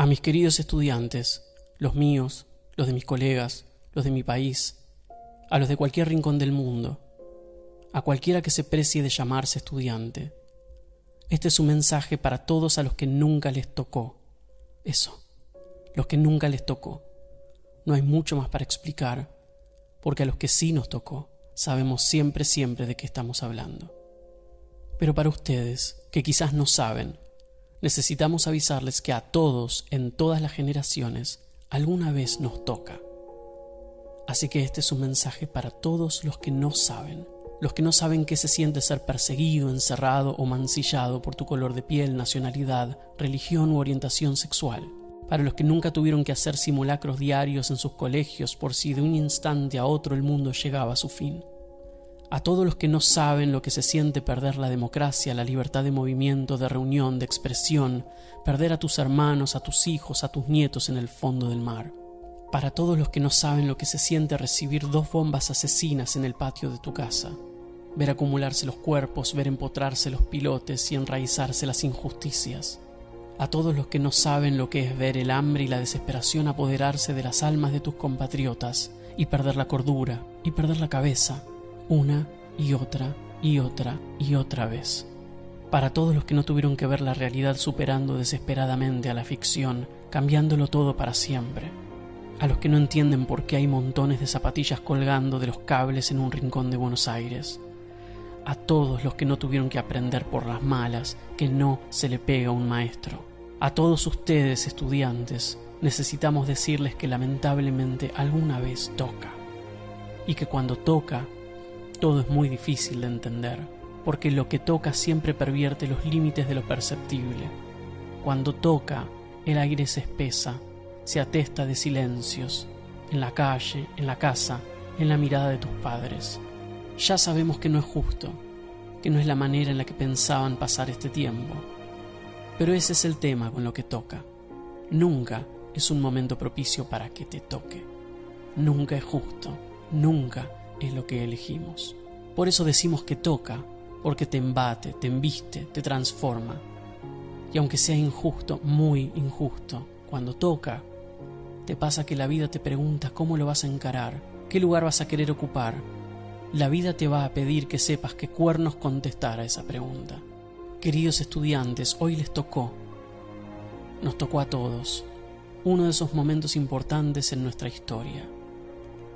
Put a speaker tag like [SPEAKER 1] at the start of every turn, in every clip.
[SPEAKER 1] mis queridos estudiantes, los míos, los de mis colegas, los de mi país, a los de cualquier rincón del mundo, a cualquiera que se precie de llamarse estudiante, este es un mensaje para todos a los que nunca les tocó. Eso, los que nunca les tocó. No hay mucho más para explicar, porque a los que sí nos tocó, sabemos siempre de qué estamos hablando. Pero para ustedes, que quizás no saben, necesitamos avisarles que a todos, en todas las generaciones, alguna vez nos toca. Así que este es un mensaje para todos los que no saben qué se siente ser perseguido, encerrado o mancillado por tu color de piel, nacionalidad, religión u orientación sexual. Para los que nunca tuvieron que hacer simulacros diarios en sus colegios por si de un instante a otro el mundo llegaba a su fin. A todos los que no saben lo que se siente perder la democracia, la libertad de movimiento, de reunión, de expresión, perder a tus hermanos, a tus hijos, a tus nietos en el fondo del mar. Para todos los que no saben lo que se siente recibir 2 bombas asesinas en el patio de tu casa, ver acumularse los cuerpos, ver empotrarse los pilotes y enraizarse las injusticias. A todos los que no saben lo que es ver el hambre y la desesperación apoderarse de las almas de tus compatriotas y perder la cordura y perder la cabeza, una y otra y otra y otra vez. Para todos los que no tuvieron que ver la realidad superando desesperadamente a la ficción, cambiándolo todo para siempre. A los que no entienden por qué hay montones de zapatillas colgando de los cables en un rincón de Buenos Aires. A todos los que no tuvieron que aprender por las malas que no se le pega a un maestro. A todos ustedes, estudiantes, necesitamos decirles que lamentablemente alguna vez toca. Y que cuando toca, todo es muy difícil de entender, porque lo que toca siempre pervierte los límites de lo perceptible. Cuando toca, el aire se espesa, se atesta de silencios, en la calle, en la casa, en la mirada de tus padres. Ya sabemos que no es justo, que no es la manera en la que pensaban pasar este tiempo. Pero ese es el tema con lo que toca. Nunca es un momento propicio para que te toque. Nunca es justo, nunca es lo que elegimos. Por eso decimos que toca, porque te embate, te embiste, te transforma. Y aunque sea injusto, muy injusto, cuando toca, te pasa que la vida te pregunta cómo lo vas a encarar, qué lugar vas a querer ocupar. La vida te va a pedir que sepas qué cuernos contestar a esa pregunta. Queridos estudiantes, hoy les tocó. Nos tocó a todos. Uno de esos momentos importantes en nuestra historia.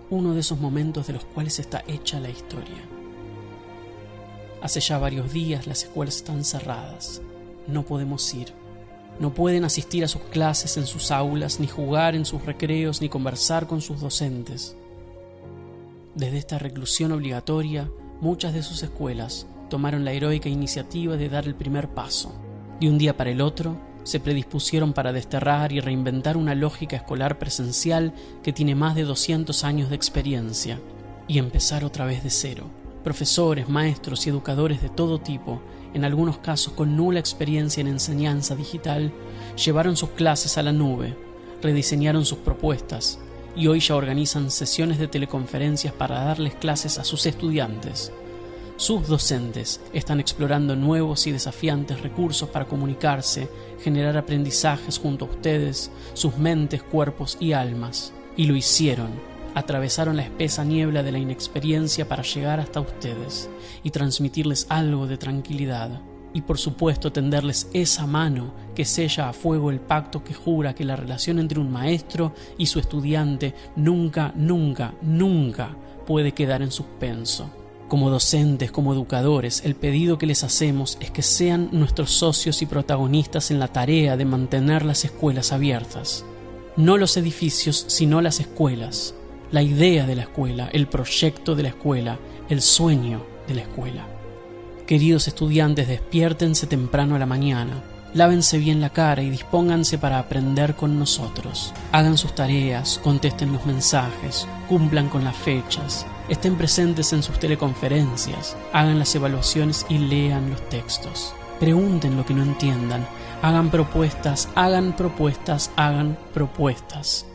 [SPEAKER 1] Uno de esos momentos de los cuales está hecha la historia. Hace ya varios días las escuelas están cerradas. No podemos ir. No pueden asistir a sus clases en sus aulas, ni jugar en sus recreos, ni conversar con sus docentes. Desde esta reclusión obligatoria, muchas de sus escuelas tomaron la heroica iniciativa de dar el primer paso. De un día para el otro, se predispusieron para desterrar y reinventar una lógica escolar presencial que tiene más de 200 años de experiencia, y empezar otra vez de cero. Profesores, maestros y educadores de todo tipo, en algunos casos con nula experiencia en enseñanza digital, llevaron sus clases a la nube, rediseñaron sus propuestas, y hoy ya organizan sesiones de teleconferencias para darles clases a sus estudiantes. Sus docentes están explorando nuevos y desafiantes recursos para comunicarse, generar aprendizajes junto a ustedes, sus mentes, cuerpos y almas. Y lo hicieron. Atravesaron la espesa niebla de la inexperiencia para llegar hasta ustedes y transmitirles algo de tranquilidad. Y por supuesto tenderles esa mano que sella a fuego el pacto que jura que la relación entre un maestro y su estudiante nunca, nunca, nunca puede quedar en suspenso. Como docentes, como educadores, el pedido que les hacemos es que sean nuestros socios y protagonistas en la tarea de mantener las escuelas abiertas. No los edificios, sino las escuelas. La idea de la escuela, el proyecto de la escuela, el sueño de la escuela. Queridos estudiantes, despiértense temprano a la mañana, lávense bien la cara y dispónganse para aprender con nosotros. Hagan sus tareas, contesten los mensajes, cumplan con las fechas, estén presentes en sus teleconferencias, hagan las evaluaciones y lean los textos. Pregunten lo que no entiendan, hagan propuestas, hagan propuestas, hagan propuestas.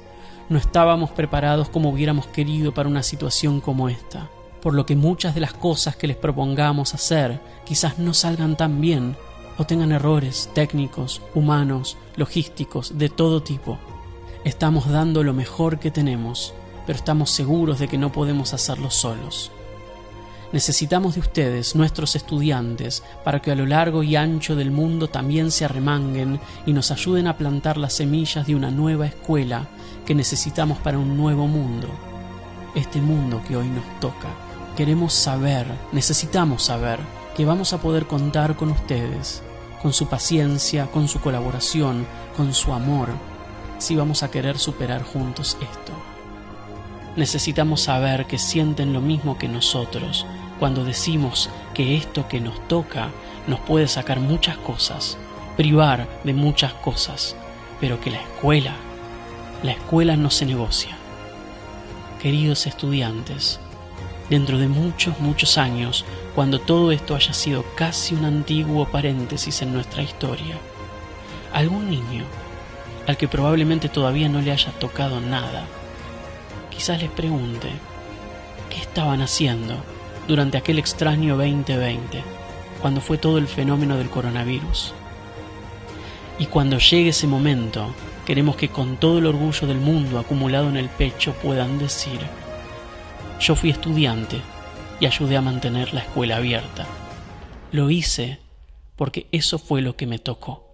[SPEAKER 1] No estábamos preparados como hubiéramos querido para una situación como esta, por lo que muchas de las cosas que les propongamos hacer quizás no salgan tan bien, o tengan errores técnicos, humanos, logísticos, de todo tipo. Estamos dando lo mejor que tenemos, pero estamos seguros de que no podemos hacerlo solos. Necesitamos de ustedes, nuestros estudiantes, para que a lo largo y ancho del mundo también se arremanguen y nos ayuden a plantar las semillas de una nueva escuela que necesitamos para un nuevo mundo. Este mundo que hoy nos toca. Queremos saber, necesitamos saber, que vamos a poder contar con ustedes, con su paciencia, con su colaboración, con su amor, si vamos a querer superar juntos esto. Necesitamos saber que sienten lo mismo que nosotros cuando decimos que esto que nos toca nos puede sacar muchas cosas, privar de muchas cosas, pero que la escuela no se negocia. Queridos estudiantes, dentro de muchos años, cuando todo esto haya sido casi un antiguo paréntesis en nuestra historia, algún niño, al que probablemente todavía no le haya tocado nada, quizás les pregunte qué estaban haciendo durante aquel extraño 2020, cuando fue todo el fenómeno del coronavirus. Y cuando llegue ese momento, queremos que con todo el orgullo del mundo acumulado en el pecho puedan decir: yo fui estudiante y ayudé a mantener la escuela abierta. Lo hice porque eso fue lo que me tocó.